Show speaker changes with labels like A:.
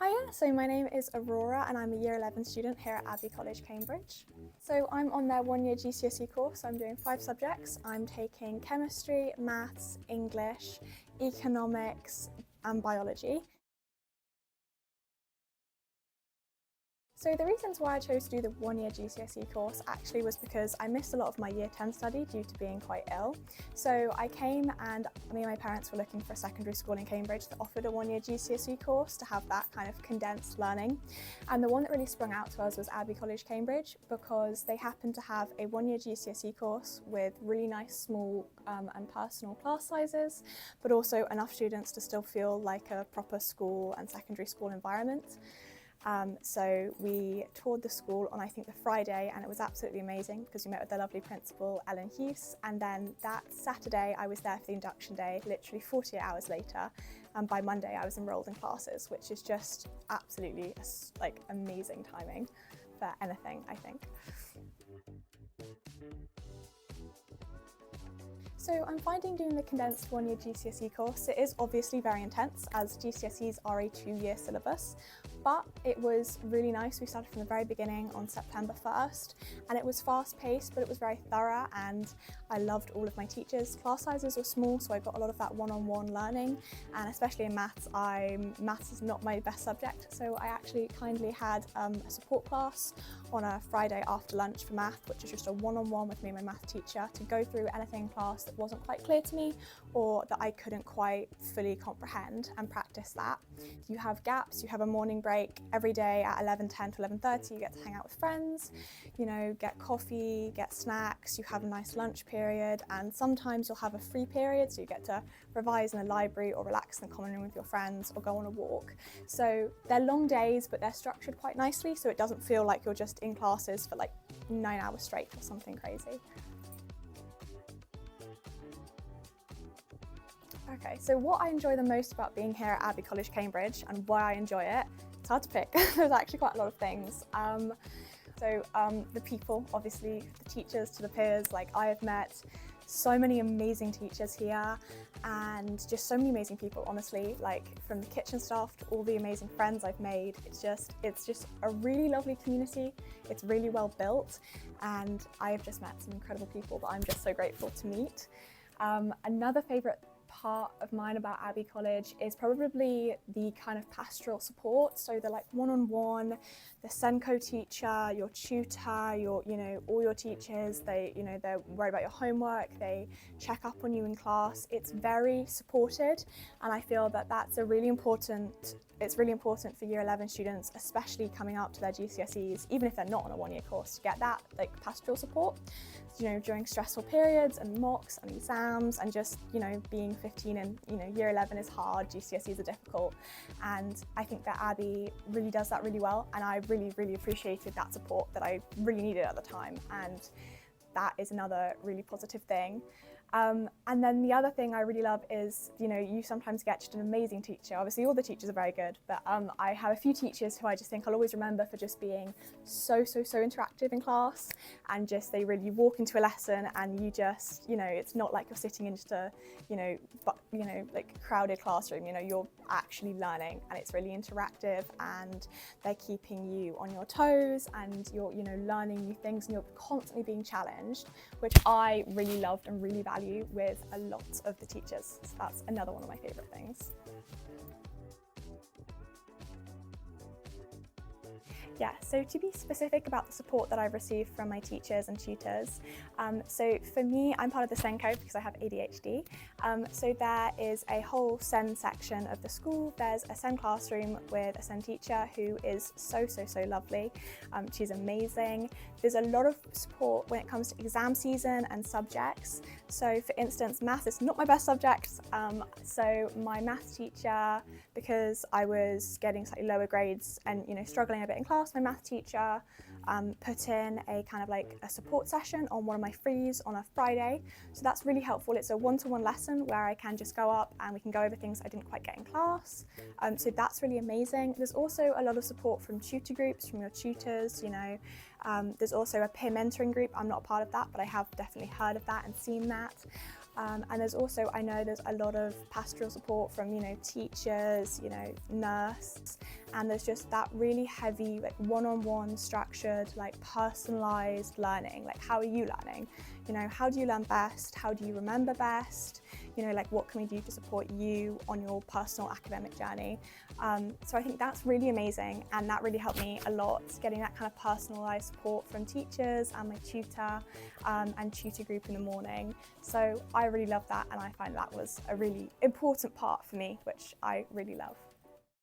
A: Hiya, so my name is Aurora and I'm a Year 11 student here at Abbey College Cambridge. So I'm on their one-year GCSE course, so I'm doing 5 subjects. I'm taking chemistry, maths, English, economics and biology. So the reasons why I chose to do the one-year GCSE course actually was because I missed a lot of my Year 10 study due to being quite ill. So I came and me and my parents were looking for a secondary school in Cambridge that offered a one-year GCSE course to have that kind of condensed learning. And the one that really sprung out to us was Abbey College Cambridge because they happened to have a one-year GCSE course with really nice small and personal class sizes, but also enough students to still feel like a proper school and secondary school environment. So we toured the school on I think the Friday and it was absolutely amazing because we met with the lovely principal Ellen Hughes, and then that Saturday I was there for the induction day, literally 48 hours later, and by Monday I was enrolled in classes, which is just absolutely like amazing timing for anything, I think. So I'm finding doing the condensed one-year GCSE course, it is obviously very intense as GCSEs are a 2-year syllabus, but it was really nice. We started from the very beginning on September 1st and it was fast-paced, but it was very thorough and I loved all of my teachers. Class sizes were small, so I got a lot of that one-on-one learning, and especially in maths, maths is not my best subject, so I actually kindly had a support class on a Friday after lunch for math, which was just a one-on-one with me and my math teacher to go through anything in class that wasn't quite clear to me or that I couldn't quite fully comprehend, and practice that. You have gaps, you have a morning break every day at 11:10 to 11:30, you get to hang out with friends, you know, get coffee, get snacks, you have a nice lunch period, and sometimes you'll have a free period, so you get to revise in the library or relax in the common room with your friends or go on a walk. So they're long days, but they're structured quite nicely, so it doesn't feel like you're just in classes for like 9 hours straight or something crazy. Okay, so what I enjoy the most about being here at Abbey College Cambridge and why I enjoy it, it's hard to pick. There's actually quite a lot of things. The people, obviously, the teachers to the peers, like I have met so many amazing teachers here and just so many amazing people, honestly, like from the kitchen staff to all the amazing friends I've made. It's just a really lovely community. It's really well built and I've just met some incredible people that I'm just so grateful to meet. Another favourite part of mine about Abbey College is probably the kind of pastoral support. So they're like one-on-one, the Senko teacher, your tutor, all your teachers, they're worried about your homework, they check up on you in class. It's very supported, and I feel that that's it's really important for Year 11 students, especially coming up to their GCSEs, even if they're not on a one-year course, to get that like pastoral support, during stressful periods and mocks and exams, and just, being 15 and, Year 11 is hard, GCSEs are difficult. And I think that Abbey really does that really well. And I really, really appreciated that support that I really needed at the time. And that is another really positive thing. And then the other thing I really love is, you sometimes get just an amazing teacher. Obviously all the teachers are very good, but I have a few teachers who I just think I'll always remember for just being so interactive in class, and they really walk into a lesson and you just, it's not like you're sitting in just a, like crowded classroom, you're actually learning and it's really interactive and they're keeping you on your toes and you're, learning new things and you're constantly being challenged, which I really loved and really valued with a lot of the teachers. So that's another one of my favourite things. Yeah, so to be specific about the support that I've received from my teachers and tutors, so for me, I'm part of the Senko because I have ADHD. So there is a whole SEN section of the school. There's a SEN classroom with a SEN teacher who is so lovely. She's amazing. There's a lot of support when it comes to exam season and subjects. So for instance, math is not my best subject. So my math teacher, because I was getting slightly lower grades and struggling a bit in class, my math teacher put in a kind of like a support session on one of my frees on a Friday. So that's really helpful. It's a one-to-one lesson where I can just go up and we can go over things I didn't quite get in class. So that's really amazing. There's also a lot of support from tutor groups, from your tutors, there's also a peer mentoring group. I'm not a part of that, but I have definitely heard of that and seen that. And there's also, I know there's a lot of pastoral support from, teachers, nurses, and there's just that really heavy, like one-on-one structured, like personalized learning. Like, how are you learning? You know, how do you learn best? How do you remember best? You know, like, what can we do to support you on your personal academic journey? So I think that's really amazing, and that really helped me a lot, getting that kind of personalised support from teachers and my tutor and tutor group in the morning. So I really love that, and I find that was a really important part for me, which I really love.